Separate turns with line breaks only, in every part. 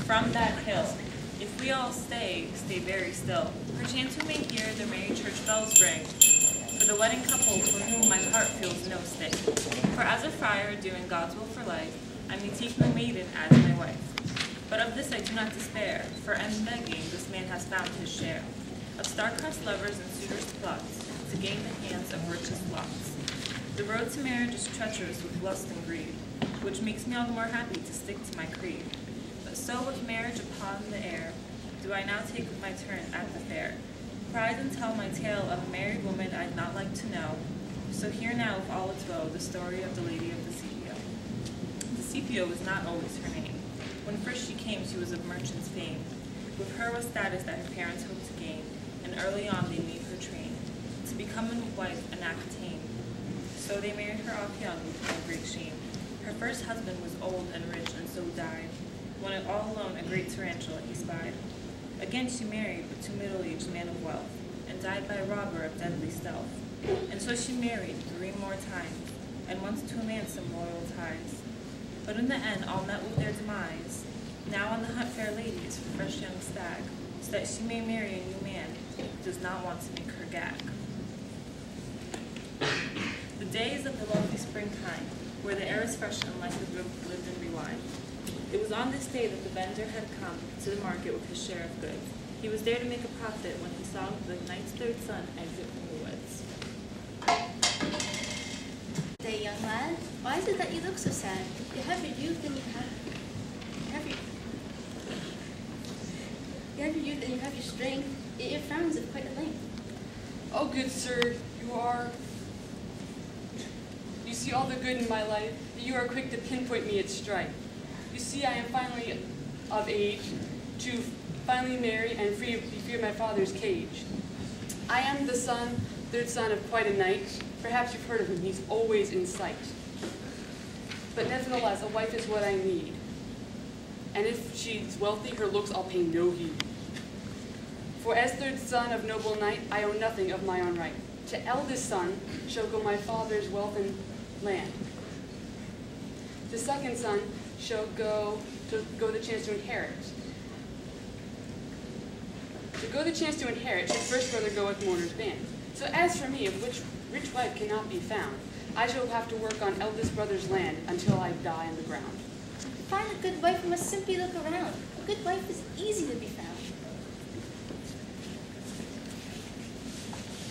from that hill. If we all stay very still, perchance we may hear the merry church bells ring, for the wedding couple for whom my heart feels no stay. For as a friar doing God's will for life, I may take no maiden as my wife. But of this I do not despair, for in begging this man has found his share of star-crossed lovers and suitors' plots to gain the hands of richest lots. The road to marriage is treacherous with lust and greed, which makes me all the more happy to stick to my creed. But so with marriage upon the air, do I now take my turn at the fair. Prize and tell my tale of a married woman I'd not like to know. So hear now with all its woe the story of the lady of Dicipio. Dicipio was not always her name. When first she came, she was of merchant's fame. With her was status that her parents hoped to gain, and early on they made her train to become a wife and appertain. So they married her off young with no great shame. Her first husband was old and rich, and so died, when all alone a great tarantula he spied. Again she married a too middle-aged man of wealth, and died by a robber of deadly stealth. And so she married 3 more times, and once to a man some loyal ties. But in the end all met with their demise. Now on the hunt fair ladies for fresh young stag, so that she may marry a new man who does not want to make her gag. The days of the lovely springtime, where the air is fresh and life is lived and rewind. It was on this day that the vendor had come to the market with his share of goods. He was there to make a profit when he saw the knight's 3rd son exit from the woods.
Day, young lad, why is it that you look so sad? You have your youth and you have your youth and you have your strength, yet your frown is of quite a length.
Oh, good sir, you see all the good in my life, that you are quick to pinpoint me at strife. You see, I am finally of age to finally marry and be free of my father's cage. I am the 3rd son of quite a knight. Perhaps you've heard of him, he's always in sight. But nevertheless, a wife is what I need. And if she's wealthy, her looks I'll pay no heed. For as 3rd son of noble knight, I own nothing of my own right. To eldest son shall go my father's wealth and land. The 2nd son shall go the chance to inherit. To go the chance to inherit, should first brother go with mourner's band. So as for me, if which rich wife cannot be found, I shall have to work on eldest brother's land until I die on the ground.
To find a good wife, you must simply look around. A good wife is easy to be found.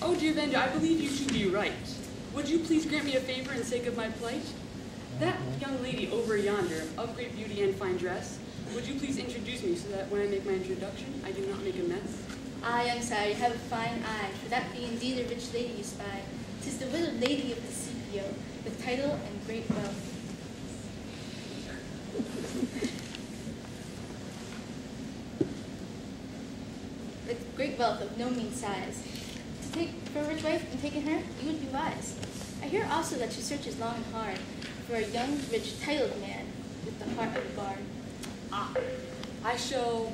Oh, dear vendor, I believe you to be right. Would you please grant me a favor in the sake of my plight? That young lady over yonder, of great beauty and fine dress, would you please introduce me so that when I make my introduction, I do not make a mess?
Ah, young sire, you have a fine eye, for that be indeed a rich lady you spy. 'Tis the widowed lady of Dicipio, with title and great wealth. With great wealth of no mean size. To take for a rich wife and taking her, you would be wise. I hear also that she searches long and hard for a young, rich, titled man with the heart of a bard.
Ah, I shall...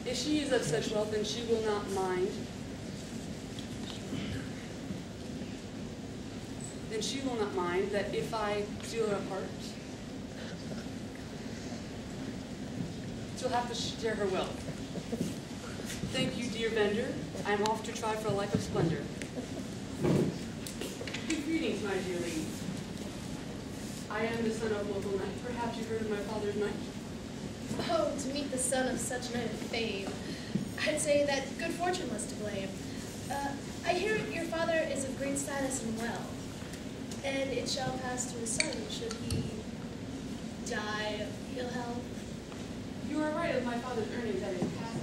If she is of such wealth, then she will not mind. Then she will not mind that if I steal her heart, she'll have to share her wealth. Thank you, dear vendor. I am off to try for a life of splendor. Good greetings, my dear lady. I am the son of local knight. Perhaps you've heard of my father's knight?
Oh, to meet the son of such knight of fame. I'd say that good fortune was to blame. I hear your father is of great status and wealth, and it shall pass to his son should he die of ill health.
You are right of my father's earnings at his passing.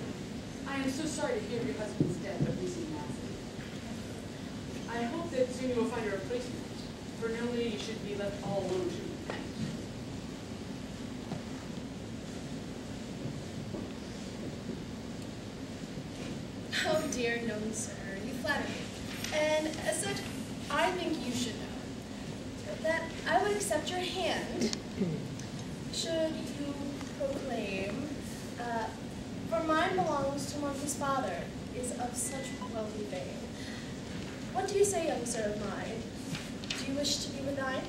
I am so sorry to hear your husband's death of recent passing. I hope that soon you will find a replacement, for no lady should be left all alone to repent.
Oh dear, no, sir, you flatter me. And as such, I think you should know that I would accept your hand should you proclaim, for mine belongs to one whose father is of such wealthy fame. What do you say, young sir of mine? Do you wish to be with thine?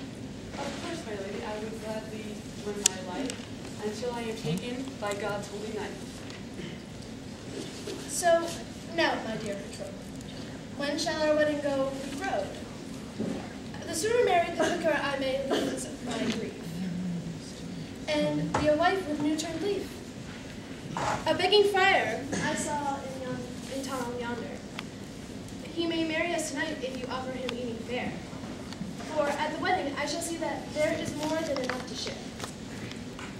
Of course, my lady, I would gladly run my life until I am taken by God's holy knife.
So, now, my dear betrothed, when shall our wedding go road? The sooner married, the quicker I may lose my grief, and be a wife with new turned leaf. A begging friar I saw in town yonder. He may marry us tonight if you offer him eating fare. For at the wedding I shall see that there is more than enough to share.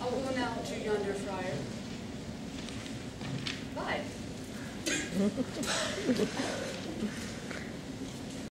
I'll go now to yonder friar. Bye.